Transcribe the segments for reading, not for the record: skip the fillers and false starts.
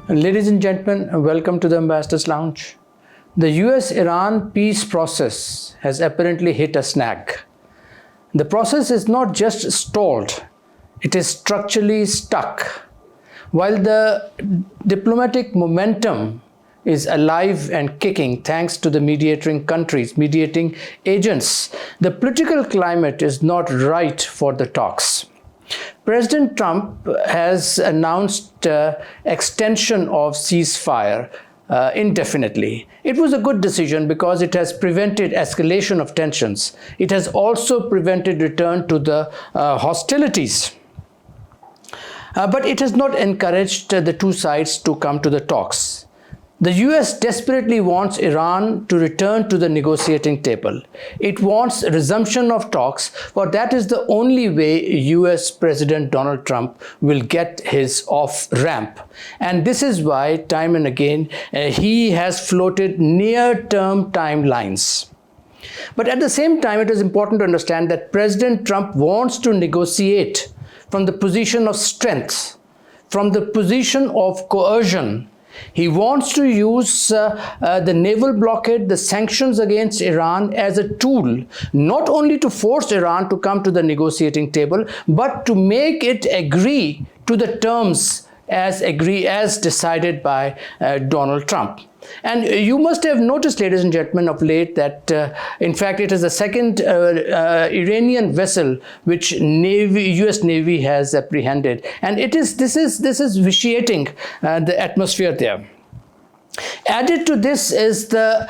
Ladies and gentlemen, welcome to the Ambassador's Lounge. The US-Iran peace process has apparently hit a snag. The process is not just stalled, it is structurally stuck. While the diplomatic momentum is alive and kicking thanks to the mediating countries, mediating agents, the political climate is not right for the talks. President Trump has announced extension of ceasefire indefinitely. It was a good decision because it has prevented escalation of tensions. It has also prevented return to the hostilities. But it has not encouraged the two sides to come to the talks. The US desperately wants Iran to return to the negotiating table. It wants resumption of talks, for that is the only way US President Donald Trump will get his off-ramp. And this is why, time and again, he has floated near-term timelines. But at the same time, it is important to understand that President Trump wants to negotiate from the position of strength, from the position of coercion. He wants to use the naval blockade, the sanctions against Iran as a tool, not only to force Iran to come to the negotiating table, but to make it agree to the terms as decided by Donald Trump. And you must have noticed, ladies and gentlemen, of late that, in fact, it is the second Iranian vessel which US Navy has apprehended, and this is vitiating the atmosphere there. Added to this is the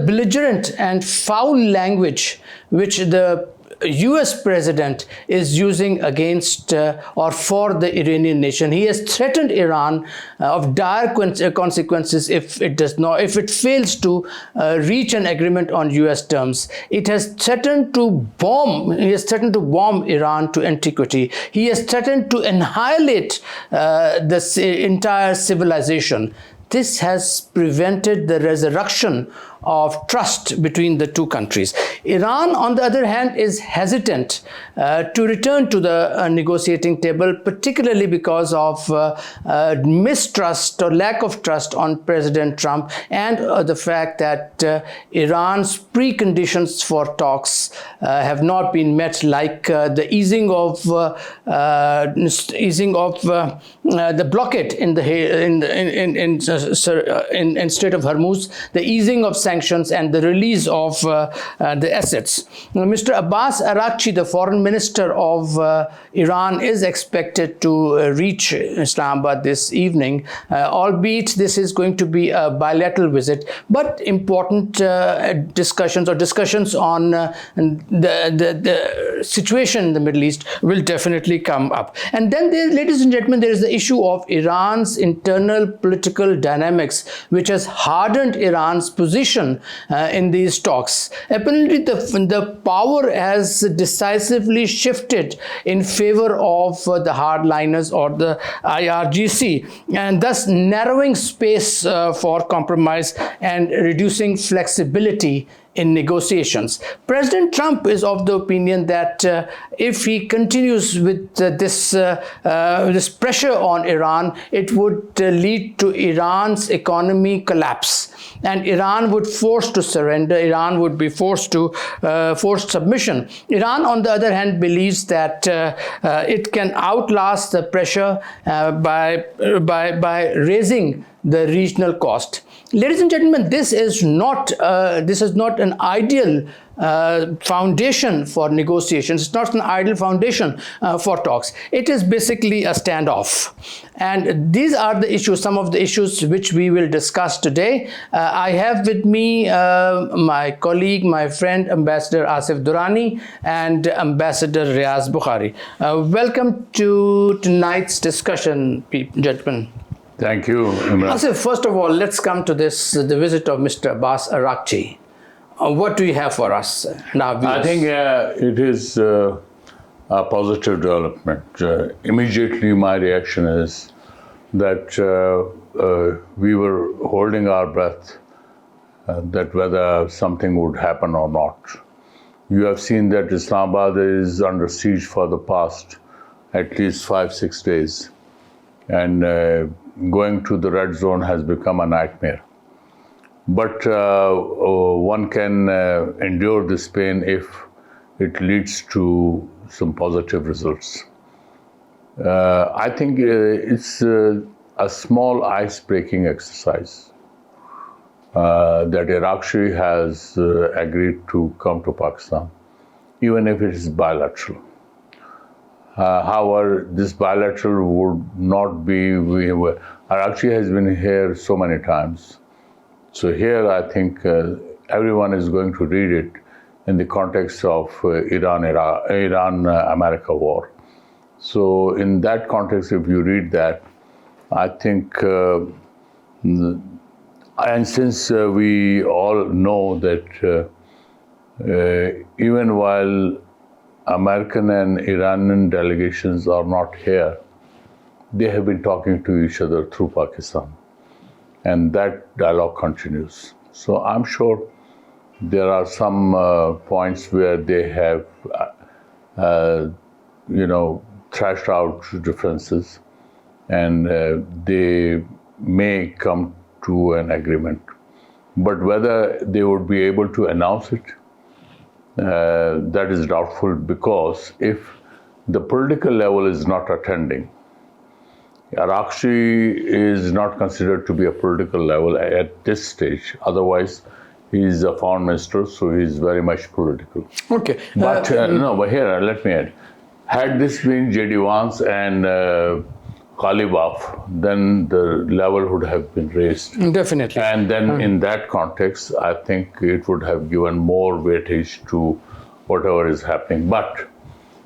belligerent and foul language which the US president is using against or for the Iranian nation. He has threatened Iran of dire consequences if it fails to reach an agreement on US terms. It has threatened to bomb Iran to antiquity. He has threatened to annihilate the entire civilization. This has prevented the resurrection of trust between the two countries. Iran, on the other hand, is hesitant to return to the negotiating table, particularly because of mistrust or lack of trust on President Trump, and the fact that Iran's preconditions for talks have not been met, like the easing of the blockade in Strait of Hormuz, the easing of sanctions, and the release of the assets. Mr. Abbas Arachi, the foreign minister of Iran, is expected to reach Islamabad this evening, albeit this is going to be a bilateral visit, but important discussions on the situation in the Middle East will definitely come up. And then, ladies and gentlemen, there is the issue of Iran's internal political dynamics, which has hardened Iran's position in these talks. Apparently, the power has decisively shifted in favor of the hardliners or the IRGC, and thus narrowing space for compromise and reducing flexibility in negotiations. President Trump is of the opinion that if he continues with this pressure on Iran, it would lead to Iran's economy collapse, and Iran would force to surrender. Iran would be forced to forced submission. Iran, on the other hand, believes that it can outlast the pressure by raising the regional cost. Ladies and gentlemen, this is not an ideal foundation for negotiations. It's not an ideal foundation for talks. It is basically a standoff. And these are the issues, some of the issues which we will discuss today. I have with me my colleague, my friend, Ambassador Asif Durrani and Ambassador Riaz Bukhari. Welcome to tonight's discussion, gentlemen. Thank you, Imran. Asif, first of all, let's come to the visit of Mr. Abbas Arachi. What do you have for us? I think it is a positive development. Immediately, my reaction is that we were holding our breath that whether something would happen or not. You have seen that Islamabad is under siege for the past at least 5-6 days. and going to the red zone has become a nightmare. But one can endure this pain if it leads to some positive results. I think it's a small ice-breaking exercise that Arachi has agreed to come to Pakistan, even if it is bilateral. However, this bilateral would not be. Arachi has been here so many times. So here, I think everyone is going to read it in the context of Iran-America war. So in that context, if you read that, I think, and since we all know that even while American and Iranian delegations are not here, they have been talking to each other through Pakistan. And that dialogue continues. So I'm sure there are some points where they have, thrashed out differences, and they may come to an agreement. But whether they would be able to announce it, that is doubtful, because if the political level is not attending, Arachi is not considered to be a political level at this stage. Otherwise, he is a foreign minister, so he is very much political. Okay. But but here, let me add. Had this been J.D. Vance and Ghalibaf, then the level would have been raised. Definitely. And then in that context, I think it would have given more weightage to whatever is happening. But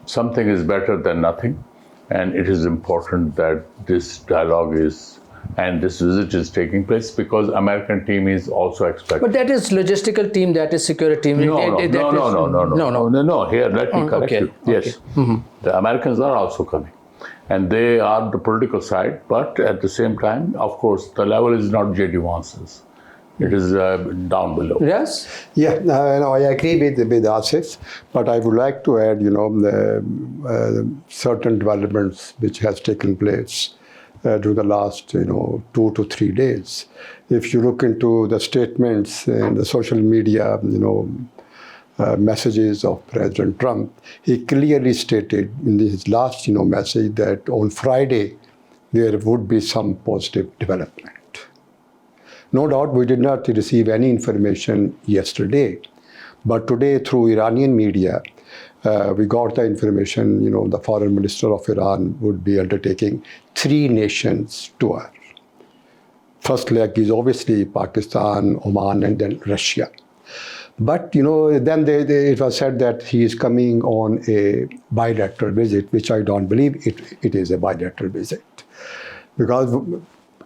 something is better than nothing. And it is important that this dialogue is, and this visit is taking place, because American team is also expected. But that is logistical team, that is security team. No. Here, let me correct you. Yes, Mm-hmm. The Americans are also coming, and they are the political side. But at the same time, of course, the level is not J.D. Vance's. It is down below. Yes? Yeah, I agree with Asif, but I would like to add, certain developments which has taken place during the last, 2 to 3 days. If you look into the statements and the social media, messages of President Trump, he clearly stated in his last, message that on Friday there would be some positive development. No doubt we did not receive any information yesterday, but today through Iranian media, we got the information, the foreign minister of Iran would be undertaking 3 nations tour. First leg is obviously Pakistan, Oman, and then Russia. But, then it was said that he is coming on a bilateral visit, which I don't believe it is a bilateral visit. Because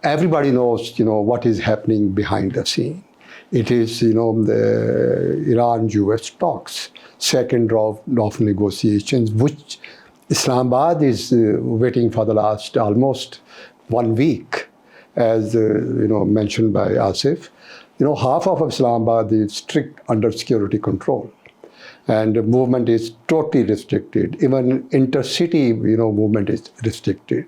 everybody knows, what is happening behind the scene. It is, the Iran-U.S. talks, second round of negotiations, which Islamabad is waiting for the last almost 1 week, as mentioned by Asif. Half of Islamabad is strict under security control, and the movement is totally restricted. Even intercity, movement is restricted.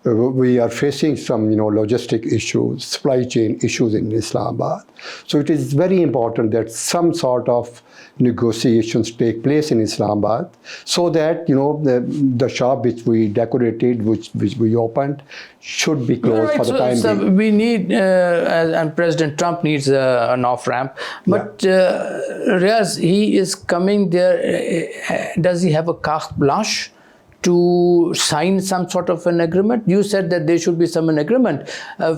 We are facing some, logistic issues, supply chain issues in Islamabad. So it is very important that some sort of negotiations take place in Islamabad, so that, the shop which we decorated, which we opened, should be closed for the time being. We need, and President Trump needs an off-ramp. But Riaz, he is coming there. Does he have a carte blanche to sign some sort of an agreement? You said that there should be some agreement.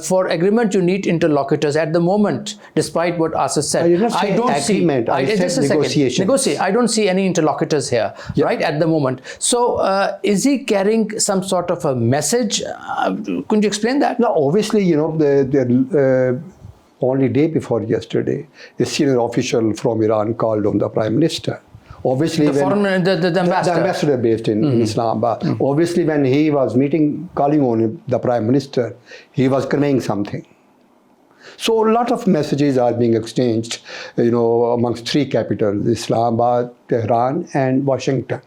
For agreement, you need interlocutors. At the moment, despite what Asif said, I don't see agreement. I said negotiations. I don't see any interlocutors here, right, at the moment. So, is he carrying some sort of a message? Could you explain that? No, obviously, the only day before yesterday, a senior official from Iran called on the Prime Minister. Obviously, the ambassador based in Islamabad. Obviously, when he was calling on the Prime Minister, he was conveying something. So a lot of messages are being exchanged, amongst 3 capitals: Islamabad, Tehran, and Washington.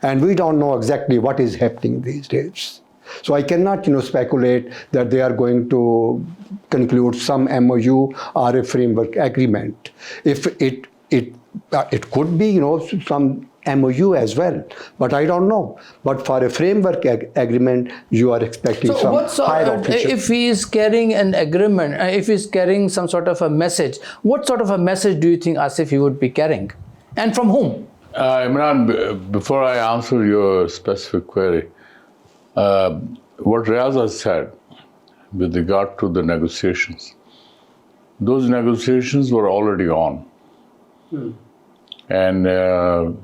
And we don't know exactly what is happening these days. So I cannot, speculate that they are going to conclude some MOU or a framework agreement. If it could be, some MOU as well, but I don't know. But for a framework agreement, you are expecting some higher official. If he is carrying an agreement, if he is carrying some sort of a message, what sort of a message do you think, Asif, he would be carrying? And from whom? Imran, before I answer your specific query, what Riaz has said with regard to the negotiations, those negotiations were already on. And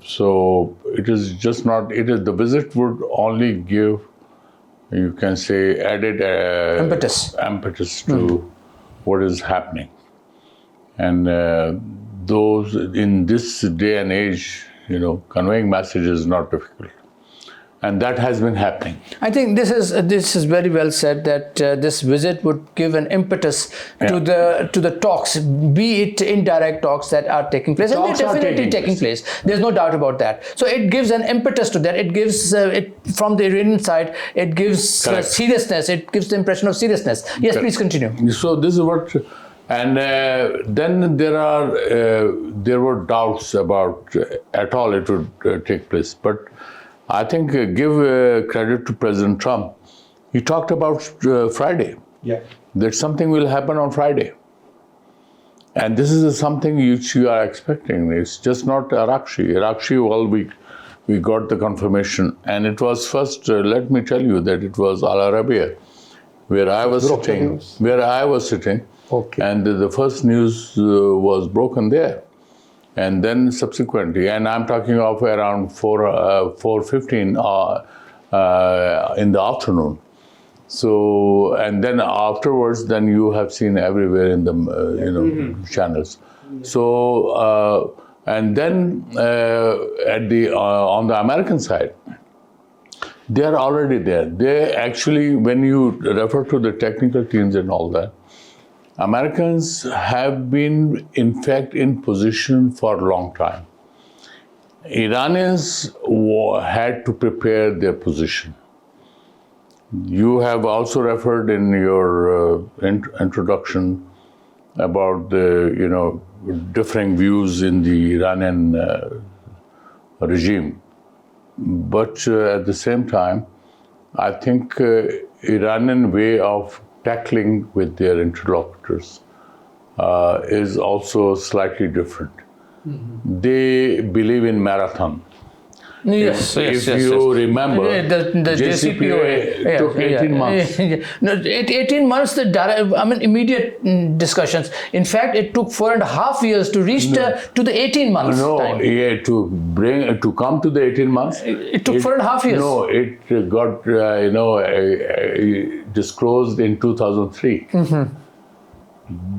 so it is just not, the visit would only give, you can say, added impetus to what is happening. And those, in this day and age, conveying message is not difficult. And that has been happening. I think this is very well said, that this visit would give an impetus to the talks, be it indirect talks that are taking place, and they're definitely taking place. There's no doubt about that. So it gives an impetus to that. It gives from the Iranian side, it gives seriousness. It gives the impression of seriousness. Yes, correct. Please continue. So this is what, and then there were doubts about at all it would take place, but I think give credit to President Trump. He talked about Friday. Yeah. That something will happen on Friday. And this is something which you are expecting. It's just not Arachi. Arachi, well, we got the confirmation. And it was first, let me tell you that it was Al Arabiya, where I was sitting. Okay. And the first news was broken there. And then subsequently, and I'm talking of around 4:15 in the afternoon. So, and then afterwards, then you have seen everywhere in the channels. So, and then on the American side, they are already there. They actually, when you refer to the technical teams and all that, Americans have been, in fact, in position for a long time. Iranians had to prepare their position. You have also referred in your introduction about the, differing views in the Iranian regime. But at the same time, I think Iranian way of tackling with their interlocutors is also slightly different. Mm-hmm. They believe in marathon. Yes, if you remember, the JCPOA took 18 months. No, 18 months, immediate discussions. In fact, it took 4.5 years to reach to the 18 months time. Yeah, to come to the 18 months. It took 4.5 years. No, it got, disclosed in 2003. Mm-hmm.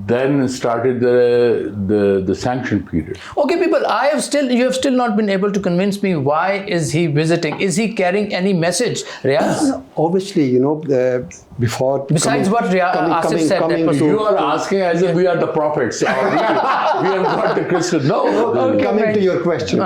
Then started the sanction period. Okay, people, you have still not been able to convince me, why is he visiting? Is he carrying any message, Riaz? Obviously, before... Besides what Asif said, you are asking as if we are the prophets. we have got the crystal. No. Coming to your question.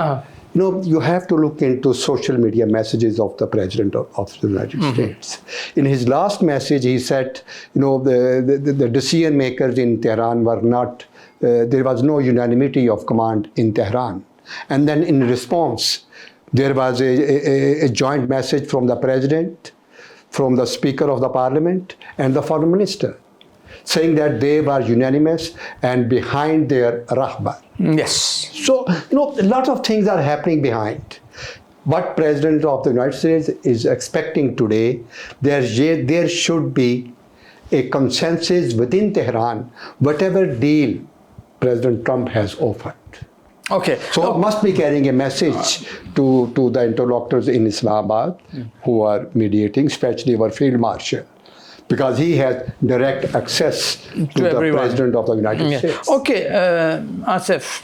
You have to look into social media messages of the President of the United States. In his last message, he said, the decision makers in Tehran were not, there was no unanimity of command in Tehran. And then in response, there was a joint message from the President, from the Speaker of the Parliament, and the Foreign Minister, saying that they were unanimous and behind their rahbar. Yes. So, a lot of things are happening behind. What President of the United States is expecting today, there should be a consensus within Tehran, whatever deal President Trump has offered. Okay. So must be carrying a message to the interlocutors in Islamabad who are mediating, especially our Field Marshal, because he has direct access to the everyone. President of the United States. Okay, Asif,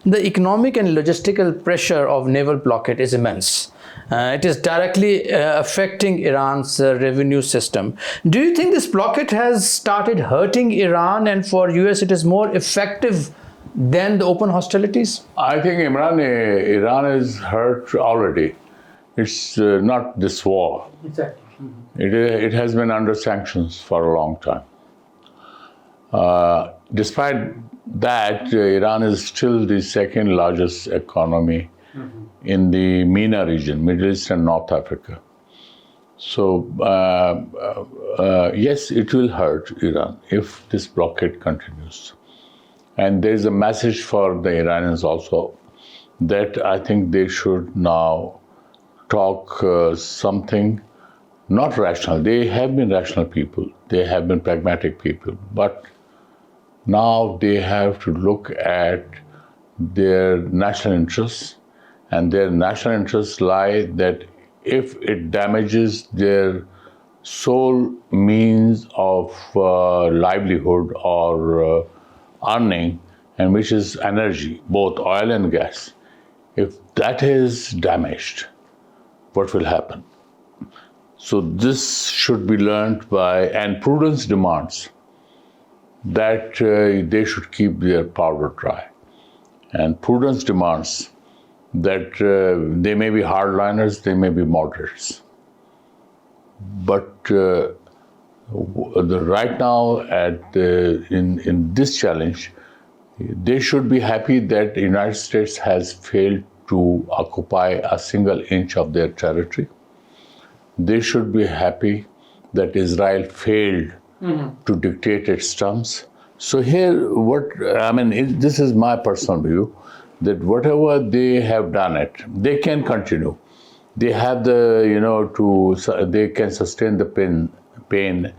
the economic and logistical pressure of naval blockade is immense. It is directly affecting Iran's revenue system. Do you think this blockade has started hurting Iran, and for US it is more effective than the open hostilities? I think Iran is hurt already. It's not this war. Exactly. It has been under sanctions for a long time. Despite that, Iran is still the second largest economy in the MENA region, Middle East and North Africa. So, yes, it will hurt Iran if this blockade continues. And there's a message for the Iranians also that I think they should now talk something not rational. They have been rational people, they have been pragmatic people, but now they have to look at their national interests, and their national interests lie that if it damages their sole means of livelihood or earning, and which is energy, both oil and gas, if that is damaged, what will happen? So this should be learned by, and prudence demands that they should keep their powder dry. And prudence demands that they may be hardliners, they may be moderates. But right now, in this challenge, they should be happy that the United States has failed to occupy a single inch of their territory. They should be happy that Israel failed to dictate its terms. So here, this is my personal view, that whatever they have done they can continue. They have they can sustain the pain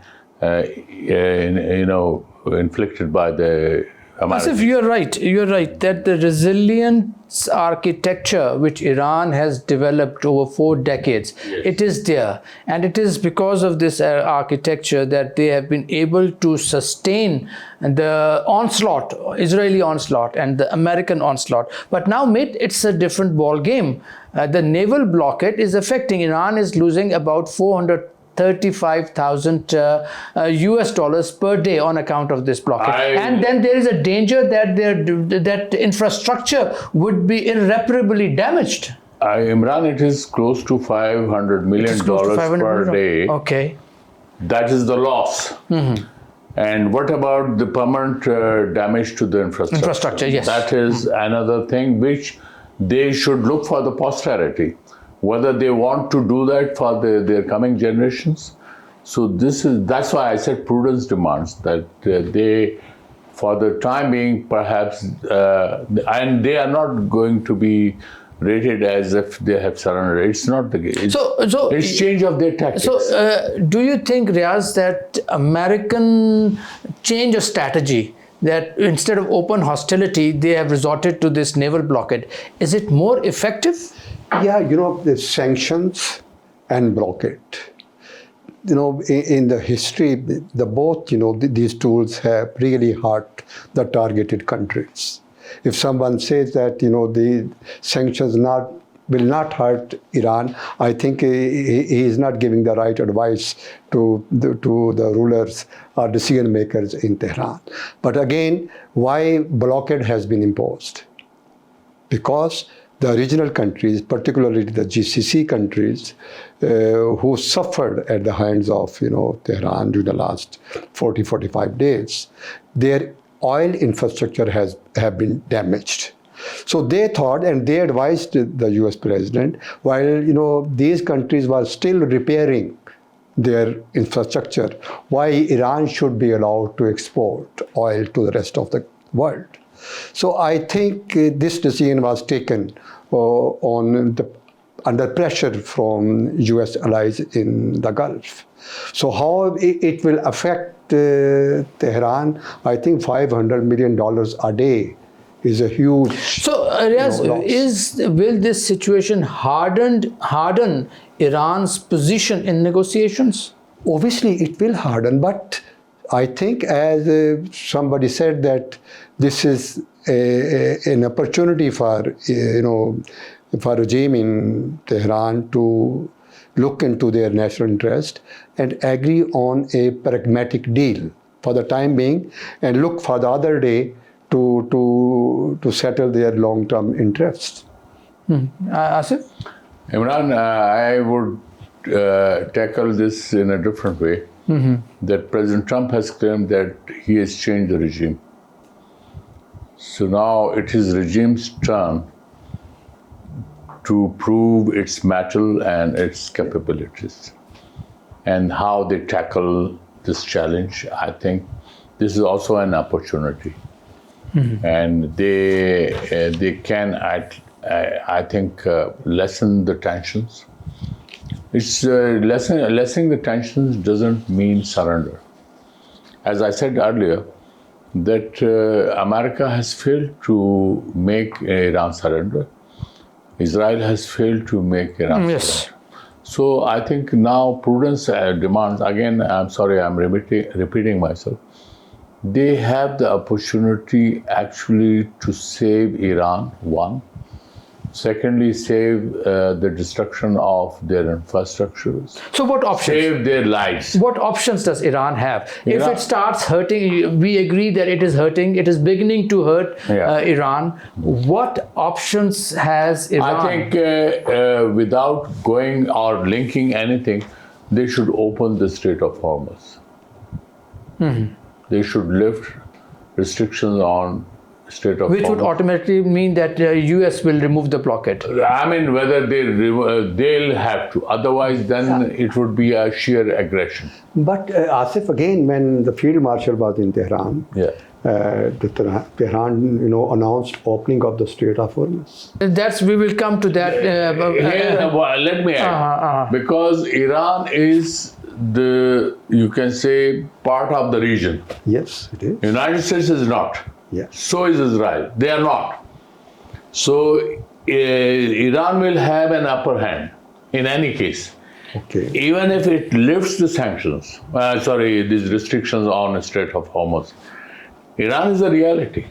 inflicted by the Americans. Asif, you're right that the resilience architecture which Iran has developed over 4 decades, it is there, and it is because of this architecture that they have been able to sustain the onslaught, Israeli onslaught and the American onslaught. But now, mate, it's a different ball game. The naval blockade is affecting Iran, is losing about $435,000 US dollars per day on account of this blockade. And then there is a danger that that infrastructure would be irreparably damaged. Imran, it is close to $500 million per day. Okay. That is the loss. And what about the permanent damage to the infrastructure? Infrastructure, yes. That is another thing which they should look for the posterity, whether they want to do that for their coming generations. So that's why I said prudence demands that they, for the time being, perhaps, and they are not going to be rated as if they have surrendered. It's not the case. It's change of their tactics. So, do you think, Riaz, that American change of strategy, that instead of open hostility, they have resorted to this naval blockade, is it more effective? Yeah, the sanctions and blockade. In the history, these tools have really hurt the targeted countries. If someone says that, the sanctions will not hurt Iran, I think he is not giving the right advice to the rulers or decision makers in Tehran. But again, why blockade has been imposed? Because the original countries, particularly the GCC countries, who suffered at the hands of Tehran during the last 40-45 days, their oil infrastructure have been damaged. So they thought, and they advised the US president, while these countries were still repairing their infrastructure, why Iran should be allowed to export oil to the rest of the world. So I think this decision was taken under pressure from US allies in the Gulf. So how it will affect Tehran, I think $500 million a day is a huge. So, Riaz, will this situation harden Iran's position in negotiations? Obviously, it will harden, but I think, as somebody said, that this is an opportunity for regime in Tehran to look into their national interest and agree on a pragmatic deal for the time being, and look for the other day to settle their long-term interests. Asif? Imran, I would tackle this in a different way. That President Trump has claimed that he has changed the regime. So now it is regime's turn to prove its mettle and its capabilities. And how they tackle this challenge, I think this is also an opportunity. And they can, I think, lessen the tensions. It's lessening the tensions doesn't mean surrender. As I said earlier, that America has failed to make Iran surrender. Israel has failed to make Iran surrender. So I think now prudence demands, again, I'm sorry, I'm repeating myself. They have the opportunity actually to save Iran, one. Secondly, save the destruction of their infrastructures. So what options? Save their lives. What options does Iran have? If it starts hurting, we agree that it is hurting, it is beginning to hurt Iran. What options has Iran? I think without going or linking anything, they should open the Strait of Hormuz. They should lift restrictions on Strait of Which Hormuz. would automatically mean that U.S. will remove the blockade. I mean, whether they'll have to. Otherwise, then it would be a sheer aggression. But Asif, again, when the field marshal was in Tehran, Tehran, announced opening of the Strait of Hormuz. We will come to that. Let me add, because Iran is you can say, part of the region. Yes, it is. United States is not. Yes. So is Israel. They are not. So Iran will have an upper hand in any case. Okay. Even if it lifts the sanctions, these restrictions on the Strait of Hormuz, Iran is a reality.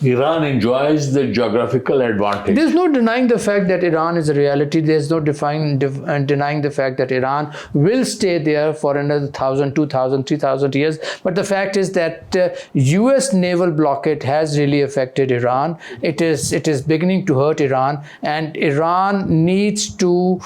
Iran enjoys the geographical advantage. There's no denying the fact that Iran is a reality. There's no denying the fact that Iran will stay there for another 1,000, 2,000, 3,000 years. But the fact is that U.S. naval blockade has really affected Iran. It is beginning to hurt Iran, and Iran needs to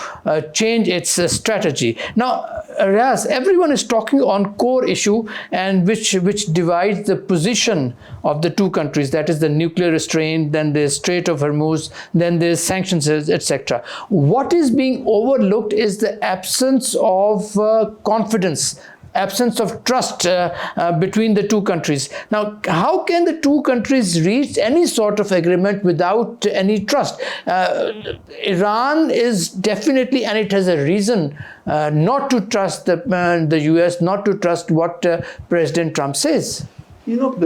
change its strategy. Now, Riaz, everyone is talking on core issue, and which divides the position of the two countries. That is the nuclear restraint, then there's Strait of Hormuz, then there's sanctions, etc. What is being overlooked is the absence of confidence, absence of trust between the two countries. Now, how can the two countries reach any sort of agreement without any trust? Iran is definitely, and it has a reason not to trust the US, not to trust what President Trump says. Iran,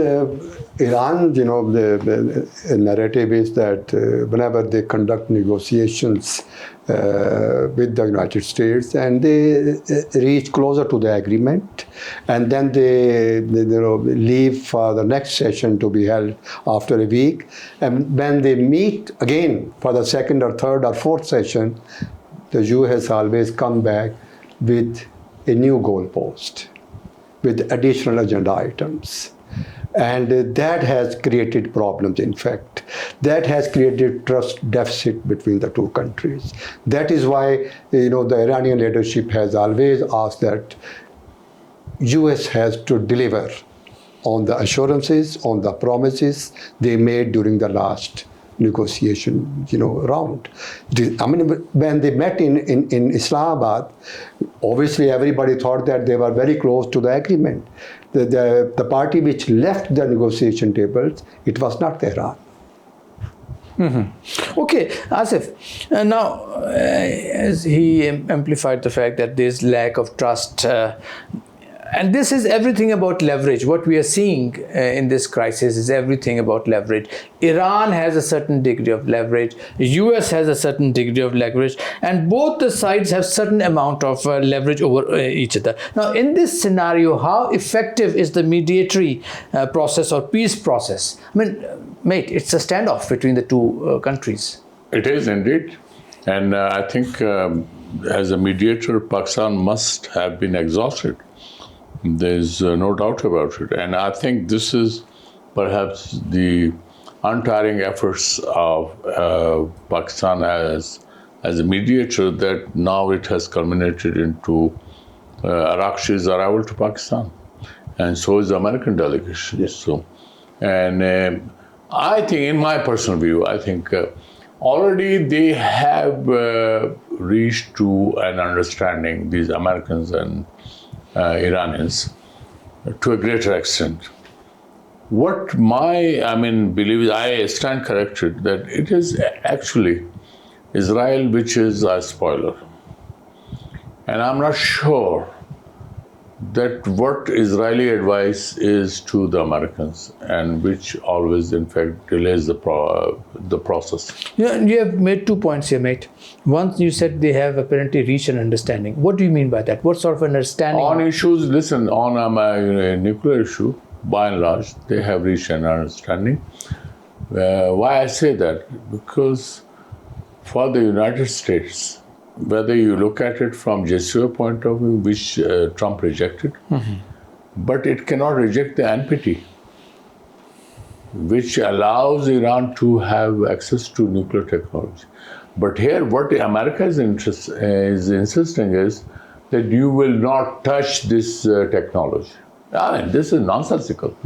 the narrative is that whenever they conduct negotiations with the United States and they reach closer to the agreement, and then they leave for the next session to be held after a week, and when they meet again for the second or third or fourth session, the US always come back with a new goalpost, with additional agenda items. And that has created problems, in fact. That has created trust deficit between the two countries. That is why, the Iranian leadership has always asked that US has to deliver on the assurances, on the promises they made during the last negotiation, round. When they met in Islamabad, obviously everybody thought that they were very close to the agreement. The party which left the negotiation tables, it was not Tehran. Okay, Asif. Now, as he amplified the fact that there's lack of trust, and this is everything about leverage. What we are seeing in this crisis is everything about leverage. Iran has a certain degree of leverage. US has a certain degree of leverage. And both the sides have certain amount of leverage over each other. Now, in this scenario, how effective is the mediatory process or peace process? I mean, mate, it's a standoff between the two countries. It is indeed. And I think as a mediator, Pakistan must have been exhausted. There's no doubt about it. And I think this is perhaps the untiring efforts of Pakistan as as a mediator that now it has culminated into Arachi's arrival to Pakistan. And so is the American delegation. Yes. So, and I think, in my personal view, I think already they have reached to an understanding, these Americans and Iranians, to a greater extent. What belief is, I stand corrected, that it is actually Israel which is a spoiler. And I'm not sure that what Israeli advice is to the Americans, and which always, in fact, delays the process. You have made 2 points here, mate. One, you said they have apparently reached an understanding. What do you mean by that? What sort of understanding? On issues, listen, on a nuclear issue, by and large, they have reached an understanding. Why I say that? Because for the United States, whether you look at it from JCPOA point of view, which Trump rejected, but it cannot reject the NPT, which allows Iran to have access to nuclear technology. But here, what America is insisting is that you will not touch this technology. I mean, this is nonsensical.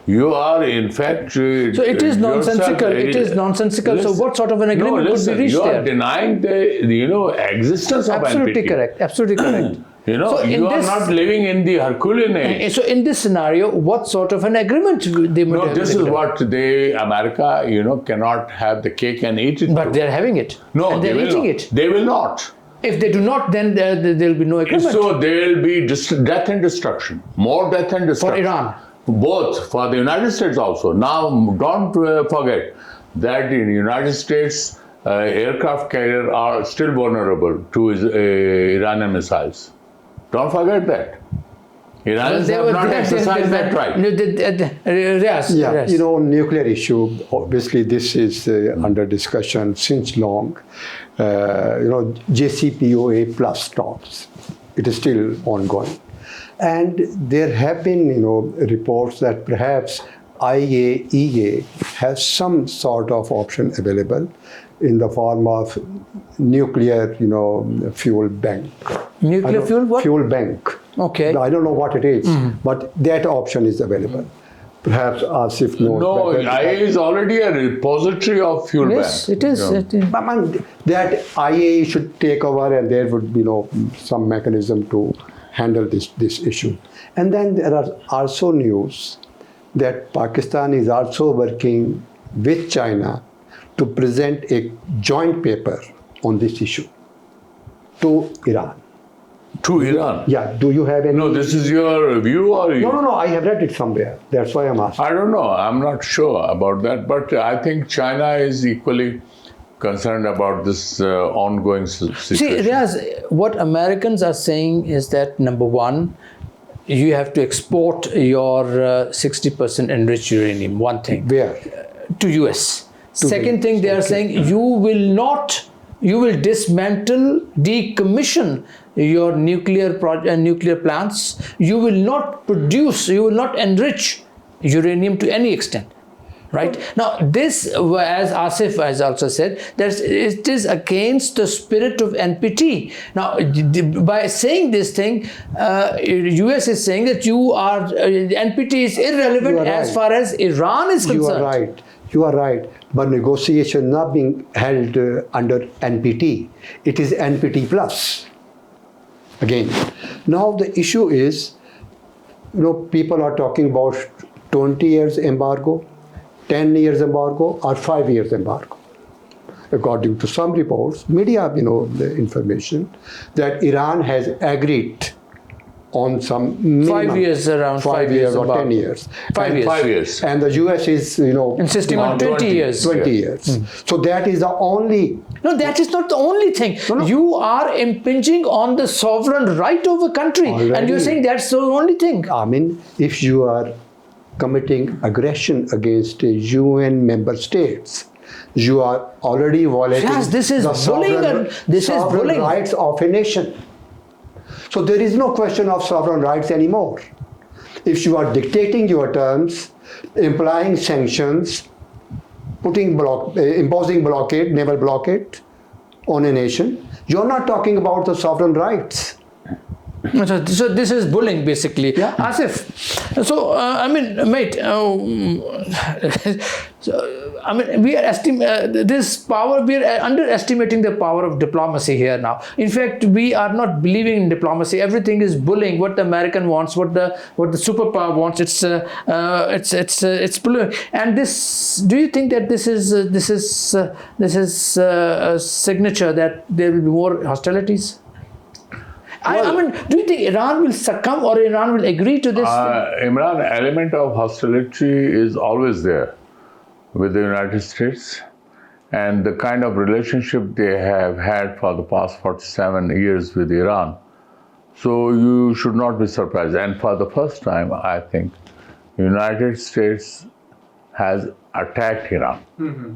You are, in fact... So it is nonsensical. It is nonsensical. Listen, so what sort of an agreement could be reached you are there? denying the existence of Absolutely NPT. correct. Absolutely correct. So you are not living in the Herculean age. So in this scenario, what sort of an agreement they would have? No, this is what America, cannot have the cake and eat it. But they're having it. No, and they're eating it. They will not. If they do not, then there will be no agreement. So there will be death and destruction. More death and destruction. For Iran. Both, for the United States also. Now, don't forget that in the United States, aircraft carriers are still vulnerable to Iranian missiles. Don't forget that. Iranians have not exercised that right. Yes. Yeah, nuclear issue, obviously this is under discussion since long. JCPOA plus talks, it is still ongoing. And there have been, reports that perhaps IAEA has some sort of option available in the form of nuclear, fuel bank. Nuclear fuel what? Fuel bank. Okay. I don't know what it is, but that option is available. Perhaps Asif knows. No, IAEA is already a repository of fuel Yes, bank. it is. It is. That IAEA should take over, and there would be some mechanism to handle this issue. And then there are also news that Pakistan is also working with China to present a joint paper on this issue to Iran. To Iran? Yeah, do you have any? No, this is your view or? No, I have read it somewhere. That's why I'm asking. I don't know. I'm not sure about that. But I think China is equally concerned about this ongoing situation. See, Riaz, what Americans are saying is that, number one, you have to export your 60% enriched uranium, one thing. Where? To US. Second thing, they are saying you will dismantle, decommission your nuclear plants. You will not produce, you will not enrich uranium to any extent. Right? Now, this, as Asif has also said, that it is against the spirit of NPT. Now, by saying this thing, US is saying that NPT is irrelevant as far as Iran is concerned. You are right. But negotiation not being held under NPT. It is NPT plus. Again. Now, the issue is, people are talking about 20 years embargo, 10 years embargo, or 5 years embargo. According to some reports, media, the information, that Iran has agreed on some minimum, 5 years, around 5 years or embargo. 10 years. 5 years. And the US is, insisting on 20 years. 20 years. So that is the only... No, that is not the only thing. No. You are impinging on the sovereign right of a country. Already. And you're saying that's the only thing. I mean, if you are committing aggression against UN member states, you are already violating the sovereign rights of a nation. So there is no question of sovereign rights anymore. If you are dictating your terms, implying sanctions, imposing blockade, naval blockade, on a nation. You're not talking about the sovereign rights. So this is bullying, basically. Yeah. Asif, so I mean, mate, I mean, we are underestimating the power of diplomacy here now. In fact, we are not believing in diplomacy. Everything is bullying. What the American wants, what the superpower wants, it's bullying. And this, do you think that this is a signature that there will be more hostilities? I mean, do you think Iran will succumb or Iran will agree to this? Imran, element of hostility is always there with the United States, and the kind of relationship they have had for the past 47 years with Iran. So you should not be surprised. And for the first time, I think, the United States has attacked Iran. Mm-hmm.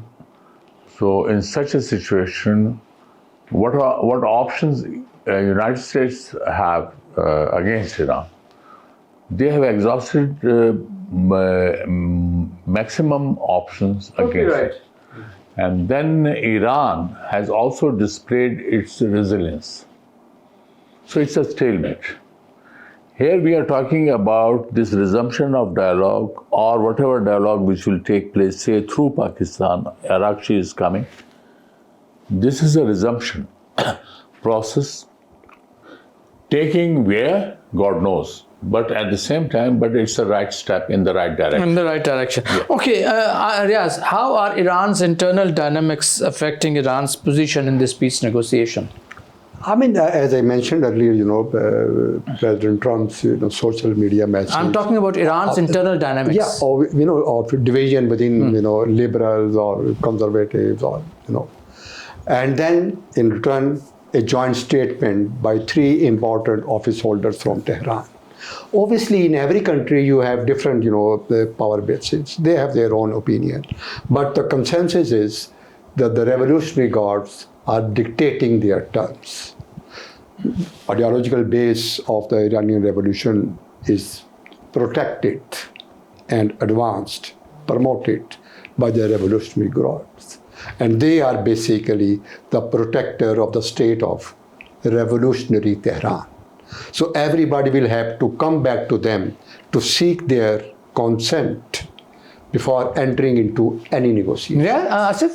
So in such a situation, what options United States have against Iran? They have exhausted maximum options against it. And then Iran has also displayed its resilience. So it's a stalemate. Here we are talking about this resumption of dialogue, or whatever dialogue which will take place, say through Pakistan. Arachi is coming. This is a resumption process. Taking where, God knows, but at the same time, but it's the right step in the right direction. In the right direction. Yeah. Okay, Riaz, how are Iran's internal dynamics affecting Iran's position in this peace negotiation? I mean, as I mentioned earlier, President Trump's social media message. I'm talking about Iran's internal dynamics. Yeah, or of division within liberals or conservatives, or and then in return, a joint statement by 3 important office holders from Tehran. Obviously, in every country, you have different, the power bases. They have their own opinion. But the consensus is that the Revolutionary Guards are dictating their terms. Ideological base of the Iranian Revolution is protected and advanced, promoted by the Revolutionary Guards. And they are basically the protector of the state of revolutionary Tehran. So everybody will have to come back to them to seek their consent before entering into any negotiation. Yeah, Asif?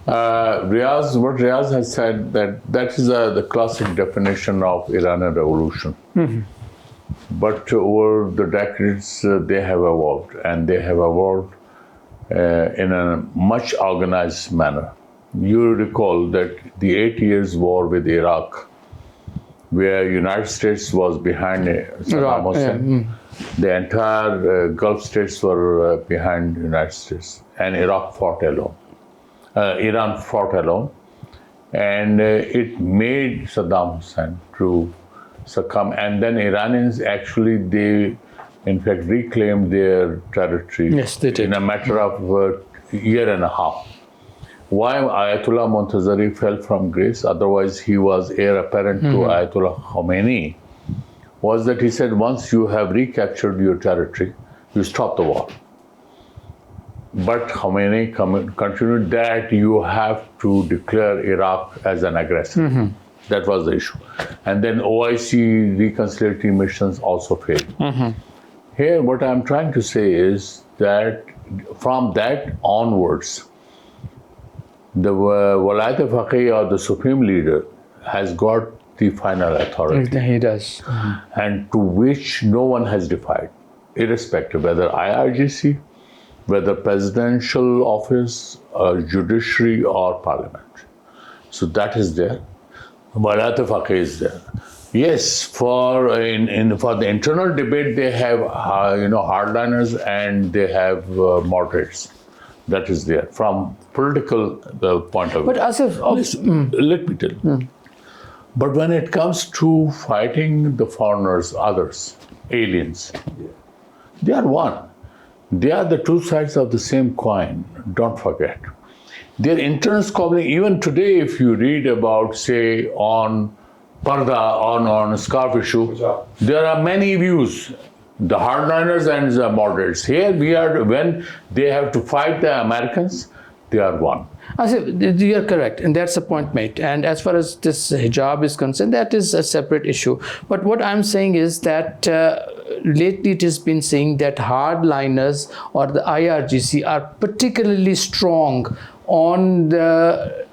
What Riaz has said, that is the classic definition of Iranian revolution. Mm-hmm. But over the decades, they have evolved, and they have evolved in a much organized manner. You recall that the 8 years war with Iraq, where United States was behind Saddam Hussein, the entire Gulf states were behind the United States, and Iraq fought alone. Iran fought alone, and it made Saddam Hussein to succumb. And then Iranians actually, they in fact reclaimed their territory. Yes, they did. In a matter of a year and a half. Why Ayatollah Montazeri fell from grace, otherwise he was heir apparent to Ayatollah Khomeini, was that he said, once you have recaptured your territory, you stop the war. But Khomeini continued that you have to declare Iraq as an aggressor. Mm-hmm. That was the issue. And then OIC reconciliatory missions also failed. Mm-hmm. Here, what I'm trying to say is that from that onwards, the Walayat-e-Faqih, or the supreme leader, has got the final authority. He does. Mm-hmm. And to which no one has defied, irrespective whether IRGC, whether presidential office, judiciary, or parliament. So that is there. Walayat-e-Faqih is there. Yes, for the internal debate, they have hardliners and they have moderates. That is there from political point of view. But Asif, let me tell you. But when it comes to fighting the foreigners, others, aliens, they are one. They are the two sides of the same coin. Don't forget. Their internal squabbling. Even today, if you read about, say, on Parda, on scarf issue, there are many views, the hardliners and the moderates. Here we are, when they have to fight the Americans, they are one. I say you're correct, and that's a point made. And as far as this hijab is concerned, that is a separate issue. But what I'm saying is that lately it has been saying that hardliners or the IRGC are particularly strong on the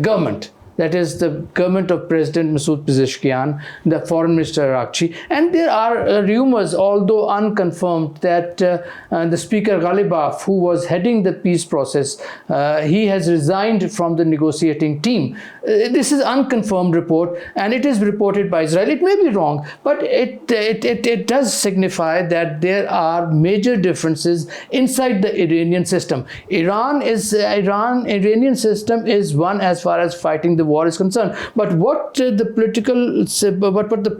government. That is the government of President Masoud Pezeshkian, the Foreign Minister Arachi. And there are rumors, although unconfirmed, that the Speaker Ghalibaf, who was heading the peace process, he has resigned from the negotiating team. This is unconfirmed report, and it is reported by Israel. It may be wrong, but it does signify that there are major differences inside the Iranian system. Iranian system is one as far as fighting the war is concerned. But what the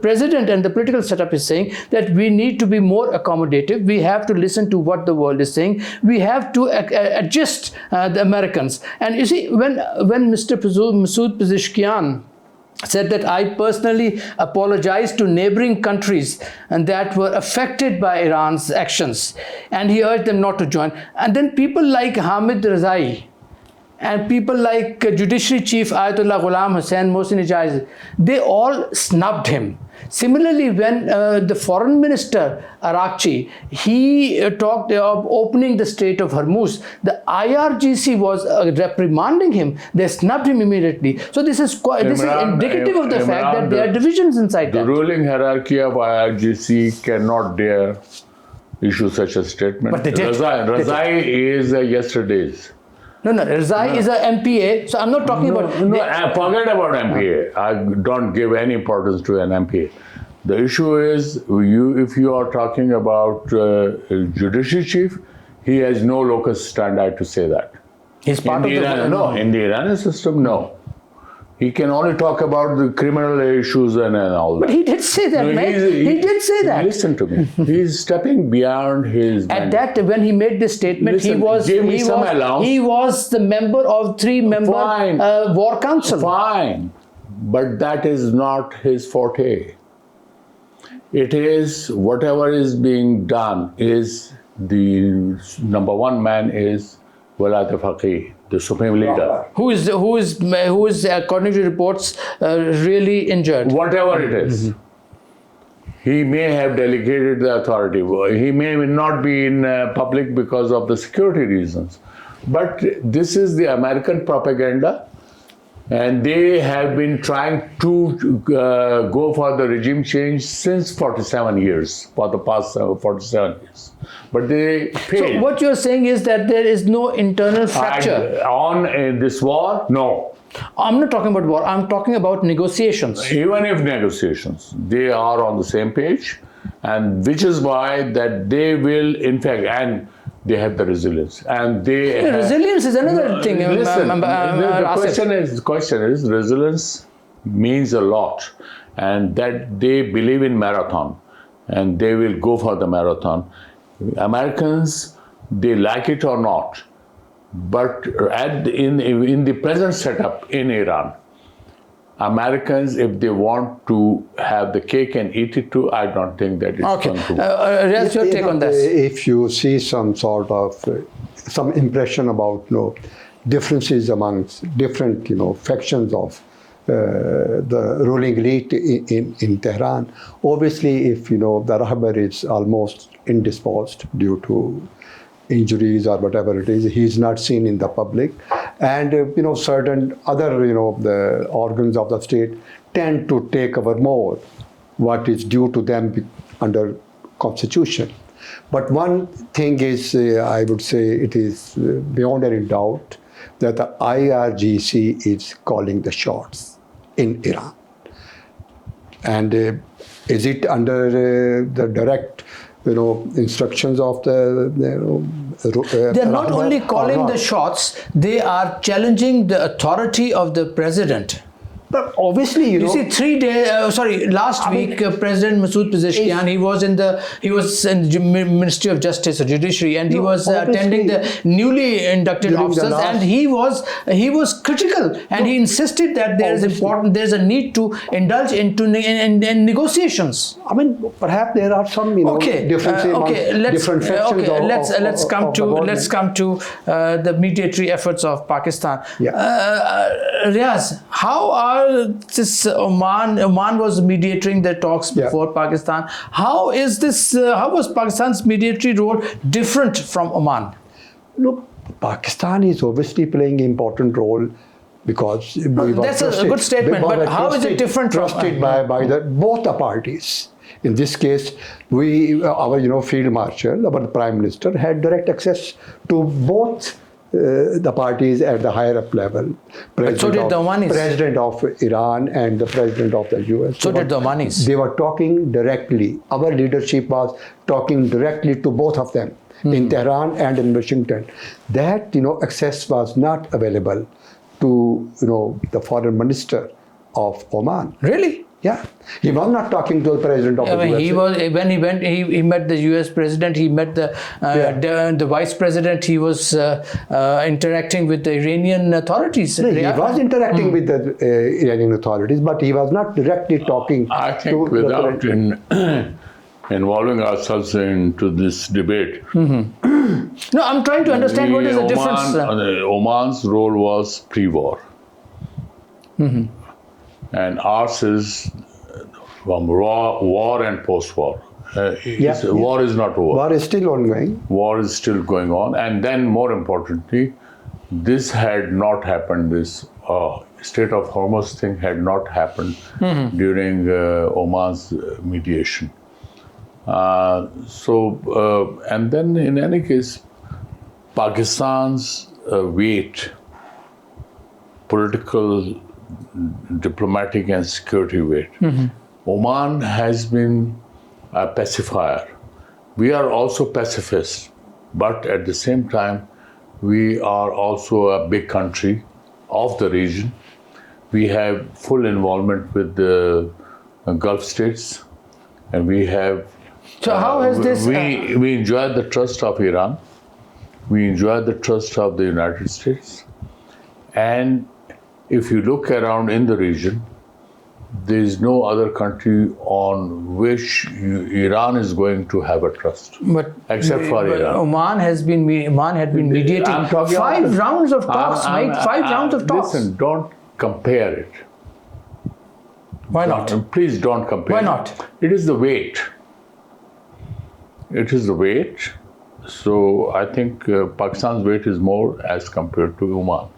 president and the political setup is saying, that we need to be more accommodative. We have to listen to what the world is saying. We have to adjust the Americans. And you see, when Mr. Masoud Pezeshkian said that I personally apologize to neighboring countries and that were affected by Iran's actions, and he urged them not to join. And then people like Hamid Rezai and people like Judiciary Chief Ayatollah Ghulam Hussain Mohsen, they all snubbed him. Similarly, when the Foreign Minister Arachi, he talked of opening the Strait of Hormuz, the IRGC was reprimanding him. They snubbed him immediately. So this is indicative of the fact that there are divisions inside the ruling hierarchy of IRGC cannot dare issue such a statement. But they did. Rezai is yesterday's. No, Rezai is a MPA, so I'm not talking about... Forget about MPA. I don't give any importance to an MPA. The issue is, if you are talking about Judiciary Chief, he has no locus standi to say that. He's part of the... No, in the Iranian system, no. He can only talk about the criminal issues and all that. But he did say that, man. He did say that. Listen to me. He's stepping beyond his... At that, when he made this statement, Listen, he was the member of 3-member war council. Fine. But that is not his forte. It is, whatever is being done is, the number one man is Walat Faqih, the supreme leader. Who is according to reports, really injured. Whatever it is. He may have delegated the authority. He may not be in public because of the security reasons. But this is the American propaganda, and they have been trying to go for the regime change since 47 years, for the past 47 years. But they failed. So what you're saying is that there is no internal fracture? On this war, no. I'm not talking about war, I'm talking about negotiations. Even if negotiations, they are on the same page, and which is why that they will, in fact, and they have the resilience. And they resilience is another thing. Listen, the question is, resilience means a lot, and that they believe in marathon, and they will go for the marathon. Americans, they like it or not, but in the present setup in Iran, Americans, if they want to have the cake and eat it too, I don't think that it's going to. What's your take on this? If you see some sort of some impression about differences amongst different factions of the ruling elite in Tehran, obviously, if the Rahbar is almost indisposed due to injuries or whatever it is, he's not seen in the public, and certain other the organs of the state tend to take over more what is due to them under constitution. But one thing is, I would say it is beyond any doubt that the IRGC is calling the shots in Iran. And is it under the direct instructions of they're not only calling the shots, they are challenging the authority of the president. But obviously, You see, last week, President Masood Pezeshkian, he was in the Ministry of Justice or Judiciary, and he was attending the newly inducted officers, and he was critical, and he insisted that there's a need to indulge into in negotiations. I mean, perhaps there are some differences among different sections let's come to the mediatory efforts of Pakistan. Riaz, how are this Oman was mediating the talks before Pakistan. How was Pakistan's mediatory role different from Oman? Look, Pakistan is obviously playing an important role because that's a good statement, but how is it different from trusted by both the parties? In this case, our Field Marshal, our Prime Minister, had direct access to both the parties at the higher up level. So did the Omanis. President of Iran and the President of the U.S. So did the Omanis. They were talking directly. Our leadership was talking directly to both of them in Tehran and in Washington. That access was not available to the Foreign Minister of Oman. Really? Yeah, he was not talking to the president of the US. He met the US president. He met the vice president. He was interacting with the Iranian authorities. No, he was interacting with the Iranian authorities, but he was not directly talking. I think without involving ourselves into this debate. No, I'm trying to understand what is the difference. Oman's role was pre-war. And ours is from war and post-war. War is not over. War is still ongoing. War is still going on. And then, more importantly, this had not happened. This State of Hormuz thing had not happened during Oman's mediation. And then, in any case, Pakistan's weight, political, diplomatic and security weight. Oman has been a pacifier. We are also pacifists, but at the same time, we are also a big country of the region. We have full involvement with the Gulf states, and we have. So how has this? We enjoy the trust of Iran. We enjoy the trust of the United States, and if you look around in the region, there is no other country on which Iran is going to have a trust, except for Iran. Oman had been mediating 5 rounds of talks. Listen, don't compare it. Why not? Please don't compare. Why not? It is the weight. It is the weight. So I think Pakistan's weight is more as compared to Oman.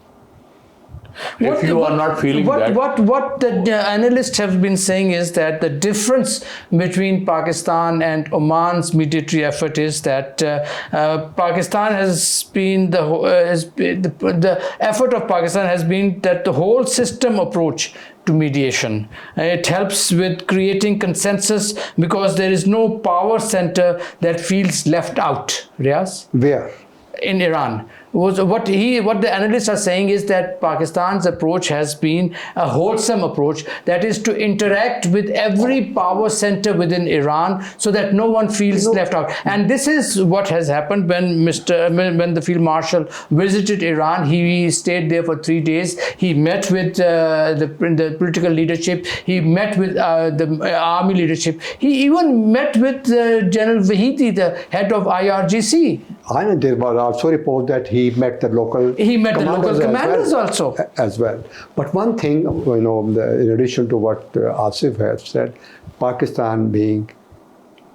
If you are not feeling that. What the analysts have been saying is that the difference between Pakistan and Oman's mediatory effort is that Pakistan has been the effort of Pakistan has been that the whole system approach to mediation. It helps with creating consensus because there is no power center that feels left out. Riaz? Where? In Iran. What the analysts are saying is that Pakistan's approach has been a wholesome approach, that is to interact with every power center within Iran so that no one feels left out. And this is what has happened when the Field Marshal visited Iran. He stayed there for 3 days. He met with the political leadership. He met with the army leadership. He even met with General Vahidi, the head of IRGC. I know there was also a report that he met the local commanders also. As well. But one thing, in addition to what Asif has said, Pakistan being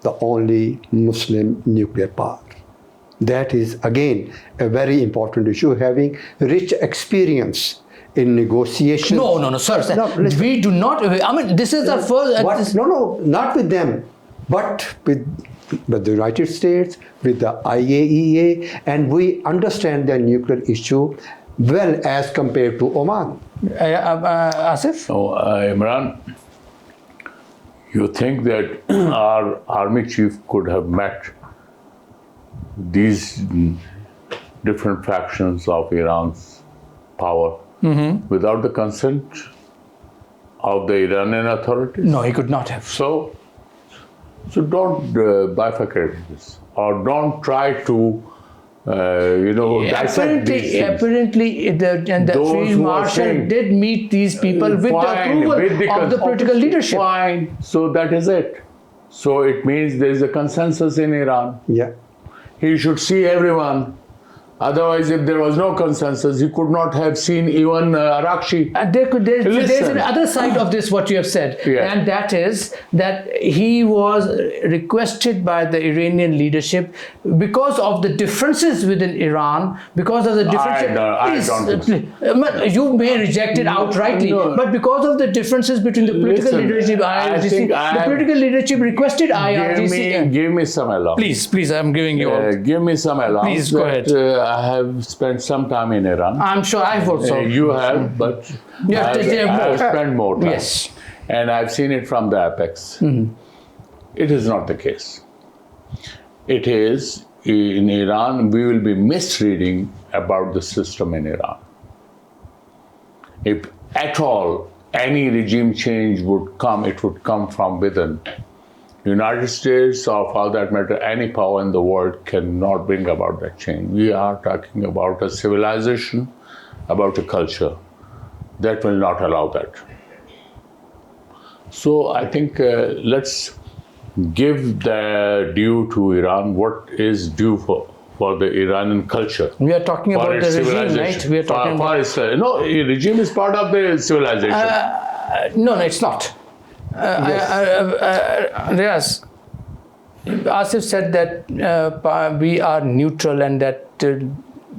the only Muslim nuclear power. That is, again, a very important issue, having rich experience in negotiations. No, sir. We do not. I mean, this is the first. Not with them, but with the United States, with the IAEA, and we understand the nuclear issue well as compared to Oman. Asif? Imran, you think that our army chief could have met these different factions of Iran's power without the consent of the Iranian authorities? No, he could not have. So don't bifurcate this, or don't try to, dissect these things. Apparently, the Those Field who are Marshal saying- did meet these people with the Fine, approval with the of the political obviously, leadership. Fine. So that is it. So it means there is a consensus in Iran. Yeah. He should see everyone. Otherwise, if there was no consensus, he could not have seen even Arachi. There's Listen. another side of this, what you have said, Yeah. and that is that he was requested by the Iranian leadership because of the differences within Iran, because of the differences. I don't think You may reject it outrightly, No. but because of the differences between the political Listen, leadership, I IRGC, think the political leadership requested IRGC. Give me some allowance. Please, I'm giving you. Give me some allowance. Please, go that, ahead. I have spent some time in Iran. I'm sure I've also. You have, but You have taken more. I've spent more time. Yes. And I've seen it from the apex. It is not the case. It is, in Iran, we will be misreading about the system in Iran. If at all any regime change would come, it would come from within. United States, or for that matter, any power in the world cannot bring about that change. We are talking about a civilization, about a culture that will not allow that. So I think let's give the due to Iran what is due for the Iranian culture. We are talking for about the its regime, civilization. right? We are talking for about. its, no, regime is part of the civilization. No, it's not. Riaz, Asif said that we are neutral and that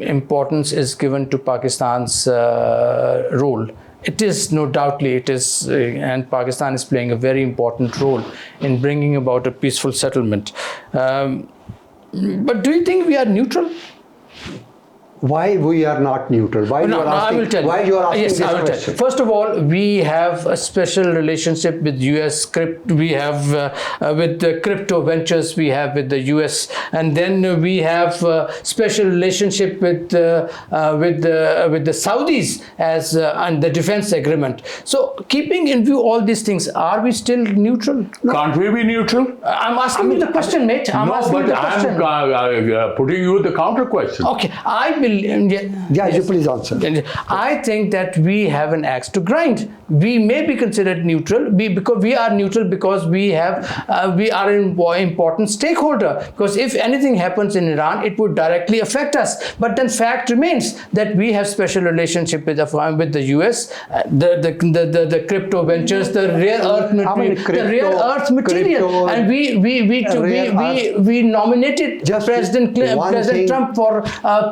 importance is given to Pakistan's role. It is, no doubtly, it is, and Pakistan is playing a very important role in bringing about a peaceful settlement. But do you think we are neutral? Why we are not neutral? Why you are asking? I will tell you. Why you are asking Yes, this I will question? tell you. First of all, we have a special relationship with U.S. We have with the crypto ventures. We have with the U.S. and then we have special relationship with the Saudis as and the defense agreement. So, keeping in view all these things, are we still neutral? Can't we be neutral? I'm asking you the question, mate. I'm asking you the question. I'm putting you the counter question. Okay, I believe. Yeah, you please answer. I think that we have an axe to grind. We may be considered neutral because we are neutral because we are an important stakeholder. Because if anything happens in Iran, it would directly affect us. But then fact remains that we have special relationship with the US, the crypto ventures, the rare earth material, and we nominated President Trump for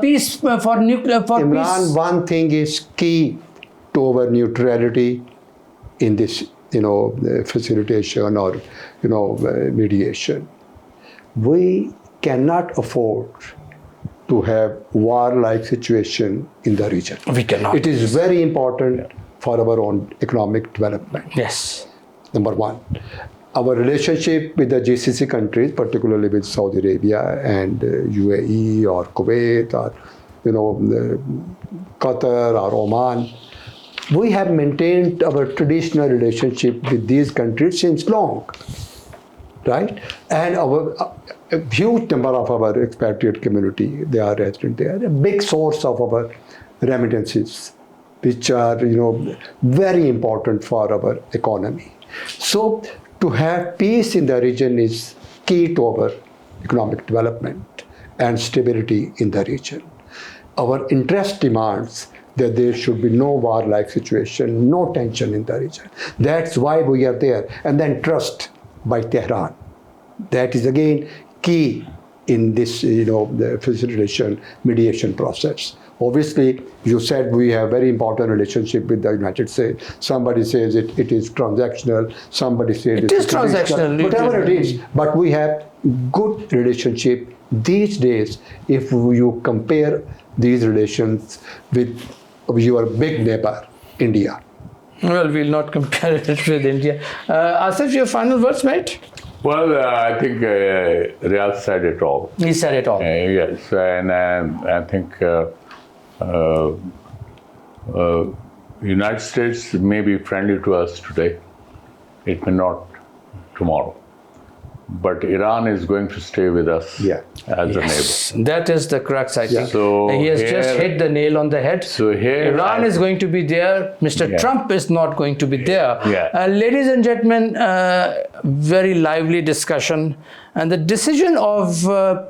peace. For nuclear, for Imran, peace. one thing is key to our neutrality in this, facilitation or, mediation. We cannot afford to have war-like situation in the region. We cannot. It is very important for our own economic development. Yes. Number one. Our relationship with the GCC countries, particularly with Saudi Arabia and UAE or Kuwait or Qatar or Oman, we have maintained our traditional relationship with these countries since long, right? And a huge number of our expatriate community, they are resident there, a big source of our remittances, which are very important for our economy. So to have peace in the region is key to our economic development and stability in the region. Our interest demands that there should be no war-like situation, no tension in the region. That's why we are there. And then trust by Tehran. That is again key in this, the facilitation, mediation process. Obviously, you said we have very important relationship with the United States. Somebody says it is transactional. Somebody says it is transactional. Whatever it is, but we have good relationship these days if you compare these relations with your big neighbor, India. Well, we'll not compare it with India. Asif, your final words, mate? Well, I think Riyadh said it all. He said it all. Yes, and I think United States may be friendly to us today. It may not tomorrow. But Iran is going to stay with us as a neighbor. That is the crux, I think. So he has just hit the nail on the head. So here Iran is going to be there. Mr. Trump is not going to be there. Ladies and gentlemen, very lively discussion. And the decision of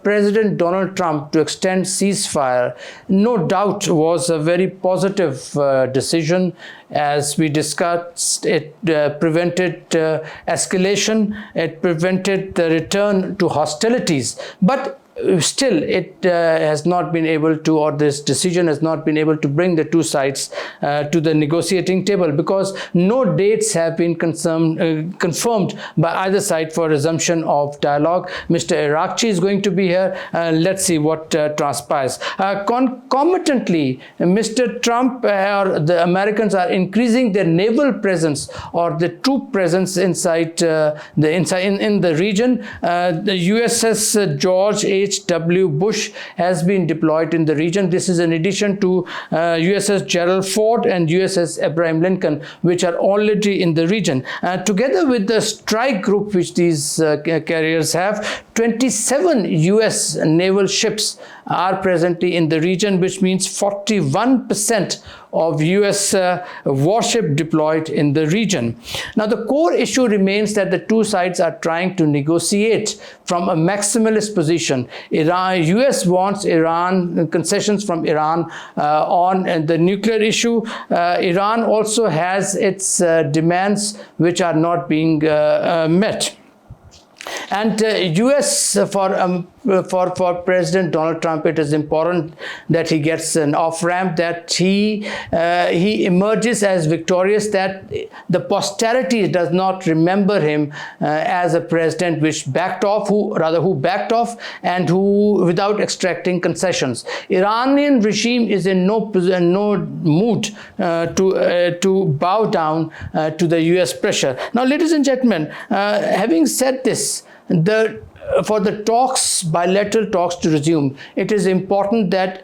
President Donald Trump to extend ceasefire, no doubt, was a very positive decision. As we discussed, it prevented escalation, it prevented the return to hostilities. But still, it has not been able to, or this decision has not been able to bring the two sides to the negotiating table, because no dates have been confirmed by either side for resumption of dialogue. Mr. Arachi is going to be here. Let's see what transpires. Concomitantly, Mr. Trump or the Americans are increasing their naval presence or the troop presence inside in the region. The USS George H.W. Bush has been deployed in the region. This is in addition to USS Gerald Ford and USS Abraham Lincoln, which are already in the region. Together with the strike group which these carriers have, 27 US naval ships are presently in the region, which means 41% of US warship deployed in the region. Now, the core issue remains that the two sides are trying to negotiate from a maximalist position. US wants Iran concessions from Iran on the nuclear issue. Iran also has its demands which are not being met. And US, for President Donald Trump, it is important that he gets an off-ramp, that he emerges as victorious, that the posterity does not remember him as a president which backed off, who backed off and who without extracting concessions. Iranian regime is in no mood to bow down to the US pressure. Now, ladies and gentlemen, having said this, for the bilateral talks to resume, it is important that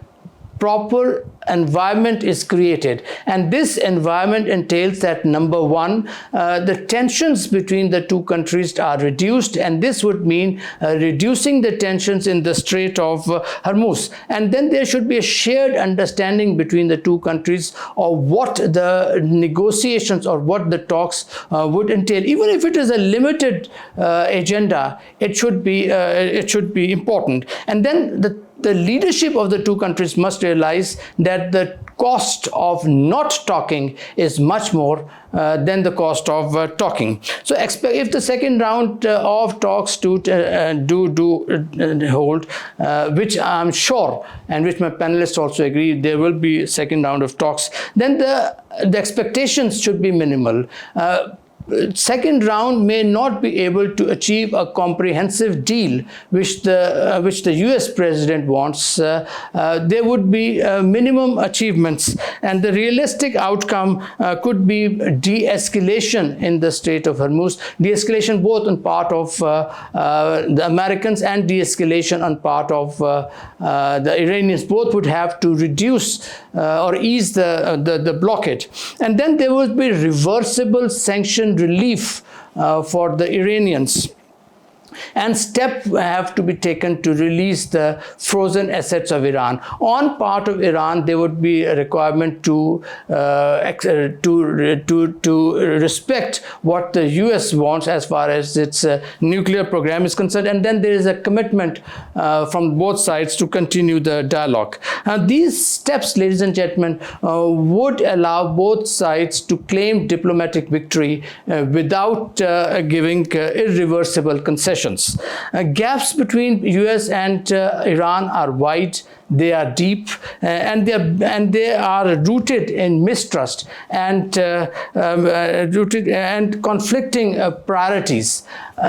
proper environment is created, and this environment entails that, number one, the tensions between the two countries are reduced, and this would mean reducing the tensions in the Strait of Hormuz, and then there should be a shared understanding between the two countries of what the negotiations or what the talks would entail. Even if it is a limited agenda, it should be important. And then the leadership of the two countries must realize that the cost of not talking is much more than the cost of talking. So if the second round of talks do hold, which I'm sure, and which my panelists also agree, there will be a second round of talks, then the expectations should be minimal. Second round may not be able to achieve a comprehensive deal which the US president wants. There would be minimum achievements, and the realistic outcome could be de-escalation in the Strait of Hormuz, de-escalation both on part of the Americans and de-escalation on part of the Iranians. Both would have to reduce or ease the blockade, and then there would be reversible sanction relief for the Iranians. And steps have to be taken to release the frozen assets of Iran. On part of Iran, there would be a requirement to respect what the US wants as far as its nuclear program is concerned. And then there is a commitment from both sides to continue the dialogue. These steps, ladies and gentlemen, would allow both sides to claim diplomatic victory without giving irreversible concessions. Gaps between US and Iran are wide, they are deep, and they are rooted in mistrust and conflicting priorities.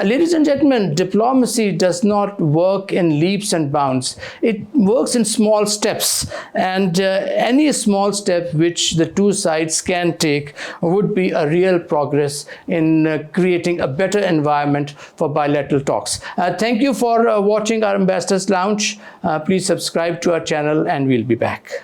Ladies and gentlemen, diplomacy does not work in leaps and bounds. It works in small steps, and any small step which the two sides can take would be a real progress in creating a better environment for bilateral talks. Thank you for watching our Ambassadors Lounge. Please subscribe to our channel, and we'll be back.